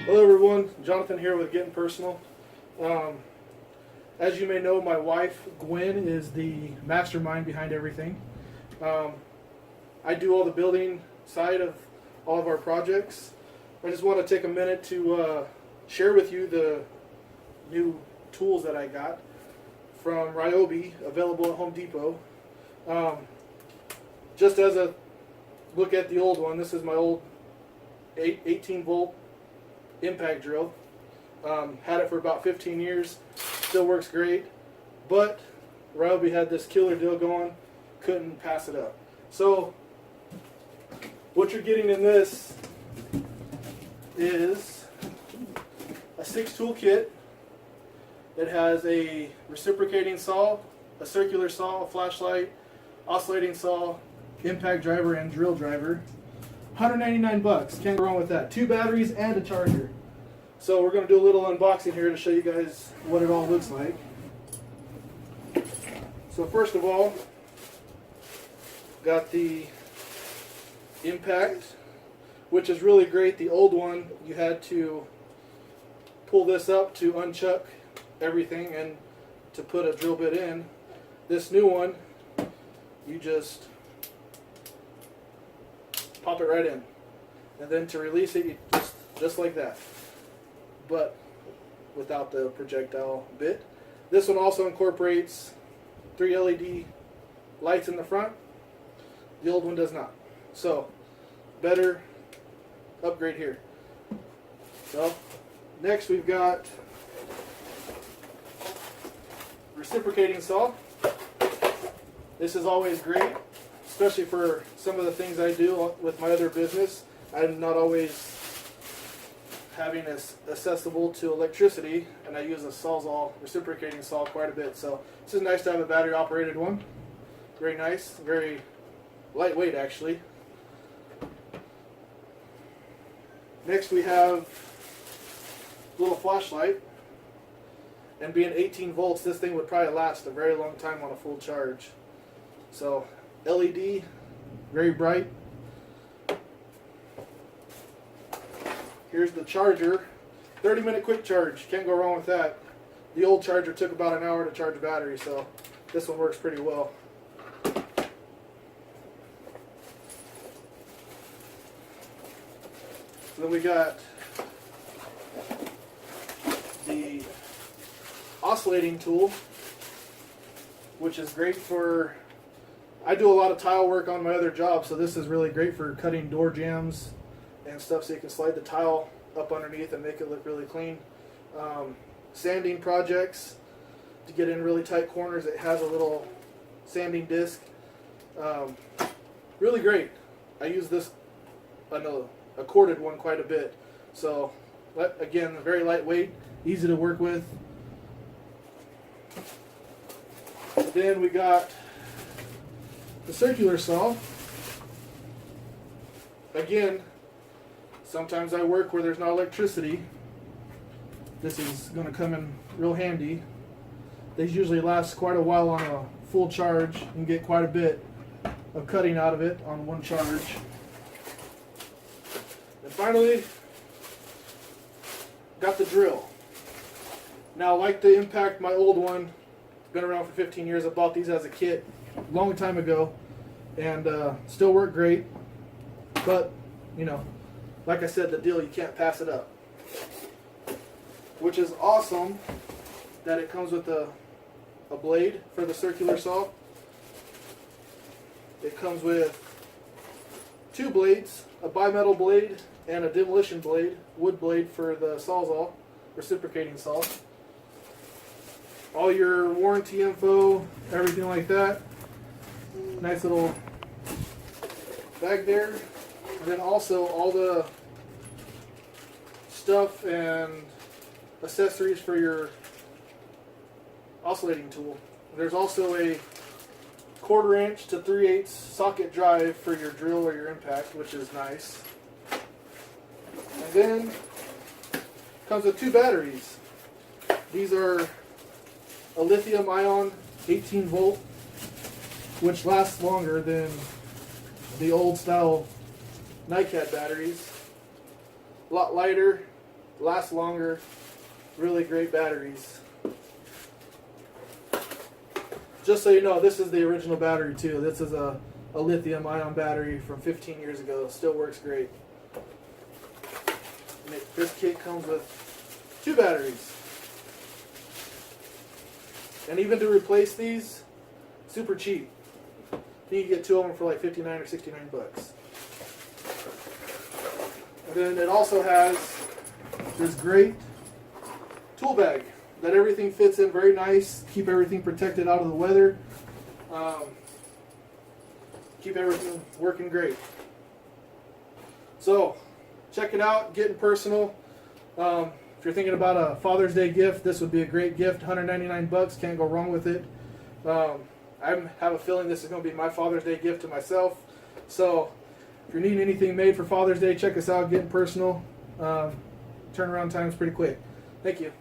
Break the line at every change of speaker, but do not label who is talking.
Hello everyone, Jonathan here with Gettin Personal. As you may know, my wife Gwen is the mastermind behind everything. I do all the building side of all of our projects. I just want to take a minute to share with you the new tools that I got from Ryobi, available at Home Depot. Just as a look at the old one, this is my old 18 volt impact drill. Had it for about 15 years, still works great, but Ryobi had this killer deal going, couldn't pass it up. So what you're getting in this is a 6-tool kit. It has a reciprocating saw, a circular saw, a flashlight, oscillating saw, impact driver, and drill driver. 199 bucks, can't go wrong with that. 2 batteries and a charger. So we're going to do a little unboxing here to show you guys what it all looks like. So first of all, got the impact, which is really great. The old one, you had to pull this up to unchuck everything and to put a drill bit in. This new one, you just pop it right in, and then to release it, you just like that, but without the projectile bit. This one also incorporates 3 LED lights in the front. The old one does not. So better upgrade here. So next we've got reciprocating saw. This is always great, especially for some of the things I do with my other business. I'm not always having this accessible to electricity, and I use a Sawzall reciprocating saw quite a bit. So this is nice to have a battery operated one. Very nice, very lightweight actually. Next we have a little flashlight, and being 18 volts, this thing would probably last a very long time on a full charge. So LED, very bright. Here's the charger, 30-minute quick charge, can't go wrong with that. The old charger took about an hour to charge a battery, so this one works pretty well. So then we got the oscillating tool, which is great for, I do a lot of tile work on my other job, so this is really great for cutting door jambs and stuff, so you can slide the tile up underneath and make it look really clean. Sanding projects, to get in really tight corners, it has a little sanding disc. Really great. I use this on a corded one quite a bit. So again, very lightweight, easy to work with. Then we got the circular saw. Again, sometimes I work where there's not electricity. This is going to come in real handy. These usually last quite a while on a full charge. You can get quite a bit of cutting out of it on one charge. And finally, got the drill. Now, like the impact, my old one, been around for 15 years. I bought these as a kit a long time ago, and still work great. But, you know, like I said, the deal, you can't pass it up. Which is awesome that it comes with a blade for the circular saw. It comes with 2 blades, a bimetal blade and a demolition blade, wood blade for the Sawzall, reciprocating saw. All your warranty info, everything like that. Nice little bag there. And then also all the stuff and accessories for your oscillating tool. There's also a 1/4 inch to 3/8 socket drive for your drill or your impact, which is nice. And then comes with 2 batteries. These are a lithium ion 18 volt, which lasts longer than the old style NiCad batteries. A lot lighter, last longer. Really great batteries. Just so you know, this is the original battery too. This is a lithium ion battery from 15 years ago. Still works great. And this kit comes with 2 batteries. And even to replace these, super cheap. You can get 2 of them for like 59 or 69 bucks. And then it also has this great tool bag that everything fits in very nice. Keep everything protected out of the weather. Keep everything working great. So check it out. Gettin Personal. If you're thinking about a Father's Day gift, this would be a great gift. 199 bucks. Can't go wrong with it. I have a feeling this is going to be my Father's Day gift to myself. So if you're needing anything made for Father's Day, check us out. Gettin Personal. Turnaround time is pretty quick. Thank you.